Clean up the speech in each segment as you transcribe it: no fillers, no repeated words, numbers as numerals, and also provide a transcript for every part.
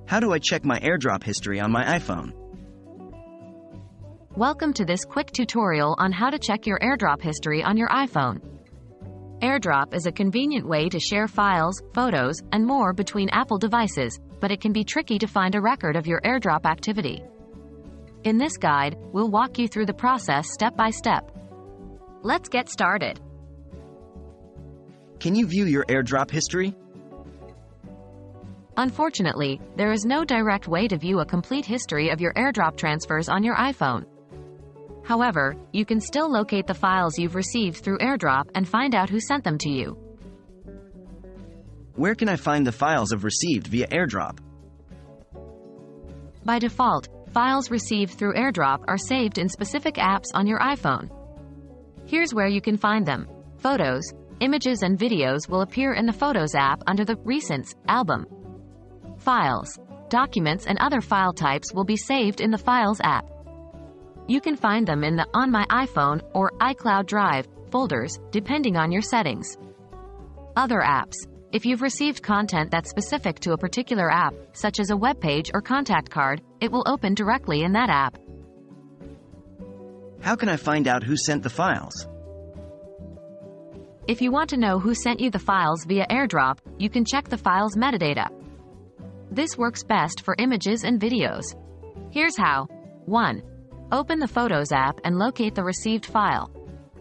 How do I check my AirDrop history on my iPhone? Welcome to this quick tutorial on how to check your AirDrop history on your iPhone. AirDrop is a convenient way to share files, photos, and more between Apple devices, but it can be tricky to find a record of your AirDrop activity. In this guide, we'll walk you through the process step by step. Let's get started. Can you view your AirDrop history? Unfortunately, there is no direct way to view a complete history of your AirDrop transfers on your iPhone. However, you can still locate the files you've received through AirDrop and find out who sent them to you. Where can I find the files I've received via AirDrop? By default, files received through AirDrop are saved in specific apps on your iPhone. Here's where you can find them. Photos, images and videos will appear in the Photos app under the Recents album. Files, documents and other file types will be saved in the Files app. You can find them in the On My iPhone or iCloud Drive folders, depending on your settings. Other apps. If you've received content that's specific to a particular app, such as a web page or contact card, it will open directly in that app. How can I find out who sent the files? If you want to know who sent you the files via AirDrop, you can check the file's metadata. This works best for images and videos. Here's how. 1. Open the Photos app and locate the received file.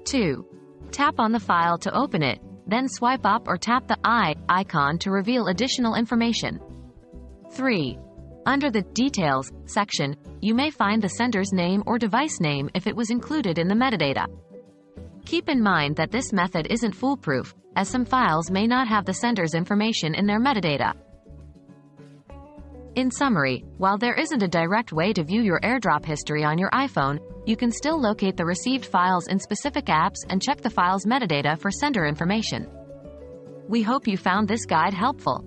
2. Tap on the file to open it, then swipe up or tap the eye icon to reveal additional information. 3. Under the Details section, you may find the sender's name or device name if it was included in the metadata. Keep in mind that this method isn't foolproof, as some files may not have the sender's information in their metadata. In summary, while there isn't a direct way to view your AirDrop history on your iPhone, you can still locate the received files in specific apps and check the file's metadata for sender information. We hope you found this guide helpful.